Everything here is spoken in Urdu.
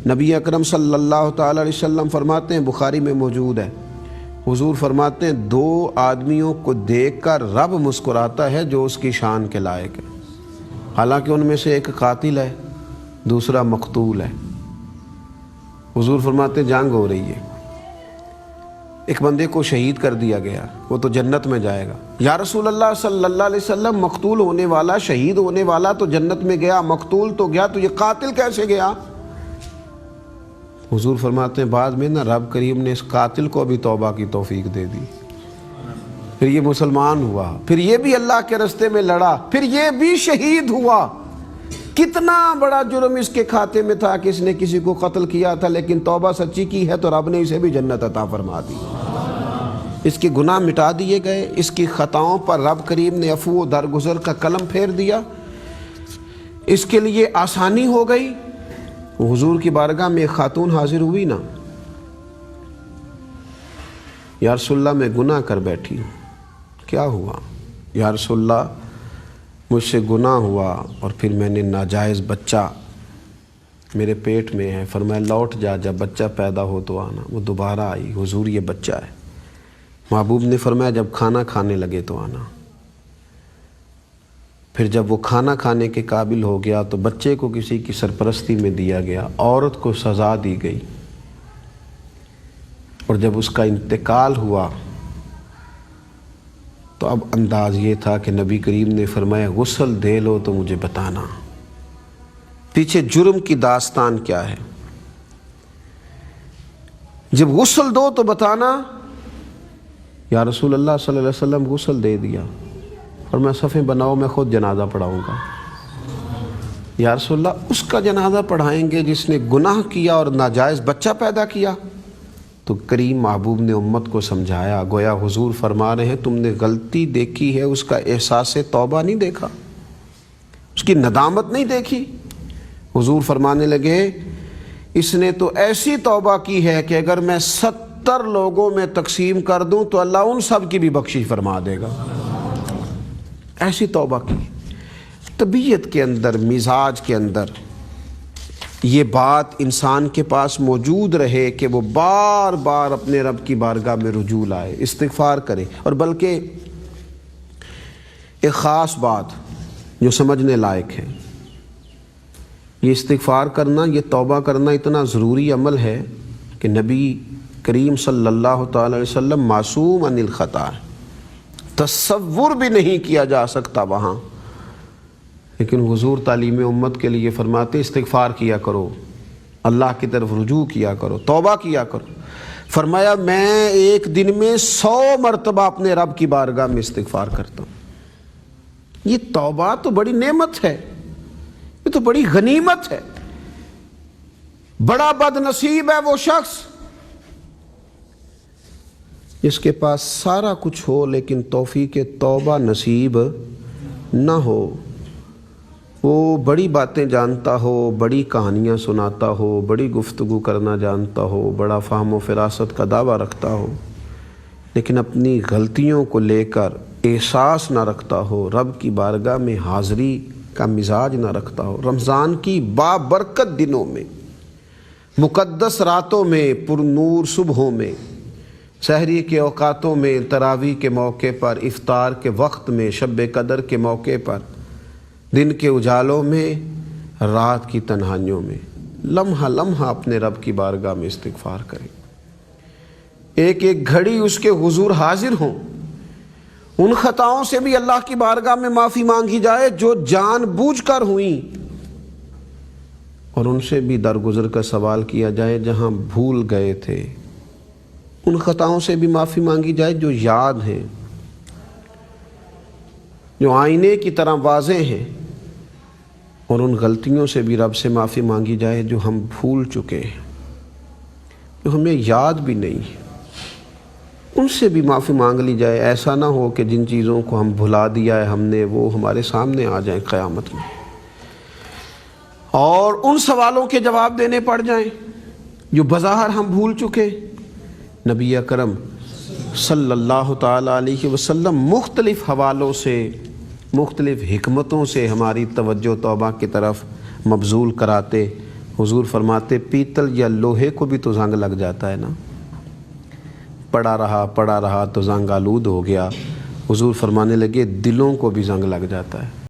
نبی اکرم صلی اللہ تعالی علیہ وسلم فرماتے ہیں، بخاری میں موجود ہے، حضور فرماتے ہیں 2 آدمیوں کو دیکھ کر رب مسکراتا ہے جو اس کی شان کے لائق ہے، حالانکہ ان میں سے ایک قاتل ہے، دوسرا مقتول ہے۔ حضور فرماتے ہیں جنگ ہو رہی ہے، ایک بندے کو شہید کر دیا گیا، وہ تو جنت میں جائے گا۔ یا رسول اللہ صلی اللہ علیہ وسلم، مقتول ہونے والا، شہید ہونے والا تو جنت میں گیا، مقتول تو گیا، تو یہ قاتل کیسے گیا؟ حضور فرماتے ہیں بعد میں نا رب کریم نے اس قاتل کو بھی توبہ کی توفیق دے دی، پھر یہ مسلمان ہوا، پھر یہ بھی اللہ کے راستے میں لڑا، پھر یہ بھی شہید ہوا۔ کتنا بڑا جرم اس کے کھاتے میں تھا کہ اس نے کسی کو قتل کیا تھا، لیکن توبہ سچی کی ہے تو رب نے اسے بھی جنت عطا فرما دی، اس کے گناہ مٹا دیے گئے، اس کی خطاؤں پر رب کریم نے عفو و درگزر کا قلم پھیر دیا، اس کے لیے آسانی ہو گئی۔ حضور کی بارگاہ میں ایک خاتون حاضر ہوئی نا، یا رسول اللہ میں گناہ کر بیٹھی ہوں۔ کیا ہوا؟ یا رسول اللہ مجھ سے گناہ ہوا اور پھر میں نے ناجائز بچہ میرے پیٹ میں ہے، فرمایا لوٹ جا، جب بچہ پیدا ہو تو آنا۔ وہ دوبارہ آئی، حضور یہ بچہ ہے۔ محبوب نے فرمایا جب کھانا کھانے لگے تو آنا۔ پھر جب وہ کھانا کھانے کے قابل ہو گیا تو بچے کو کسی کی سرپرستی میں دیا گیا، عورت کو سزا دی گئی، اور جب اس کا انتقال ہوا تو اب انداز یہ تھا کہ نبی کریم نے فرمایا غسل دے لو تو مجھے بتانا پیچھے جرم کی داستان کیا ہے، جب غسل دو تو بتانا۔ یا رسول اللہ صلی اللہ علیہ وسلم غسل دے دیا، اور میں صفیں بناؤ میں خود جنازہ پڑھاؤں گا۔ یا رسول اللہ اس کا جنازہ پڑھائیں گے جس نے گناہ کیا اور ناجائز بچہ پیدا کیا؟ تو کریم محبوب نے امت کو سمجھایا، گویا حضور فرما رہے ہیں تم نے غلطی دیکھی ہے، اس کا احساس توبہ نہیں دیکھا، اس کی ندامت نہیں دیکھی۔ حضور فرمانے لگے اس نے تو ایسی توبہ کی ہے کہ اگر میں 70 لوگوں میں تقسیم کر دوں تو اللہ ان سب کی بھی بخشش فرما دے گا، ایسی توبہ کی۔ طبیعت کے اندر، مزاج کے اندر یہ بات انسان کے پاس موجود رہے کہ وہ بار بار اپنے رب کی بارگاہ میں رجوع لائے، استغفار کرے، اور بلکہ ایک خاص بات جو سمجھنے لائق ہے، یہ استغفار کرنا، یہ توبہ کرنا اتنا ضروری عمل ہے کہ نبی کریم صلی اللہ تعالی علیہ وسلم معصوم عن الخطا ہے، تصور بھی نہیں کیا جا سکتا وہاں، لیکن حضور تعلیم امت کے لیے فرماتے استغفار کیا کرو، اللہ کی طرف رجوع کیا کرو، توبہ کیا کرو۔ فرمایا میں ایک دن میں 100 مرتبہ اپنے رب کی بارگاہ میں استغفار کرتا ہوں۔ یہ توبہ تو بڑی نعمت ہے، یہ تو بڑی غنیمت ہے۔ بڑا بد نصیب ہے وہ شخص جس کے پاس سارا کچھ ہو لیکن توفیق توبہ نصیب نہ ہو، وہ بڑی باتیں جانتا ہو، بڑی کہانیاں سناتا ہو، بڑی گفتگو کرنا جانتا ہو، بڑا فہم و فراست کا دعویٰ رکھتا ہو، لیکن اپنی غلطیوں کو لے کر احساس نہ رکھتا ہو، رب کی بارگاہ میں حاضری کا مزاج نہ رکھتا ہو۔ رمضان کی بابرکت دنوں میں، مقدس راتوں میں، پر نور صبحوں میں، سحری کے اوقاتوں میں، تراویح کے موقع پر، افطار کے وقت میں، شب قدر کے موقع پر، دن کے اجالوں میں، رات کی تنہائیوں میں، لمحہ لمحہ اپنے رب کی بارگاہ میں استغفار کریں۔ ایک ایک گھڑی اس کے حضور حاضر ہوں، ان خطاؤں سے بھی اللہ کی بارگاہ میں معافی مانگی جائے جو جان بوجھ کر ہوئیں، اور ان سے بھی درگزر کا سوال کیا جائے جہاں بھول گئے تھے۔ ان خطاؤں سے بھی معافی مانگی جائے جو یاد ہیں، جو آئینے کی طرح واضح ہیں، اور ان غلطیوں سے بھی رب سے معافی مانگی جائے جو ہم بھول چکے ہیں، جو ہمیں یاد بھی نہیں ہے، ان سے بھی معافی مانگ لی جائے۔ ایسا نہ ہو کہ جن چیزوں کو ہم بھلا دیا ہے ہم نے، وہ ہمارے سامنے آ جائیں قیامت میں، اور ان سوالوں کے جواب دینے پڑ جائیں جو بظاہر ہم بھول چکے۔ نبی اکرم صلی اللہ تعالی علیہ وسلم مختلف حوالوں سے، مختلف حکمتوں سے ہماری توجہ توبہ کی طرف مبذول کراتے، حضور فرماتے پیتل یا لوہے کو بھی تو زنگ لگ جاتا ہے نا، پڑا رہا تو زنگ آلود ہو گیا۔ حضور فرمانے لگے دلوں کو بھی زنگ لگ جاتا ہے۔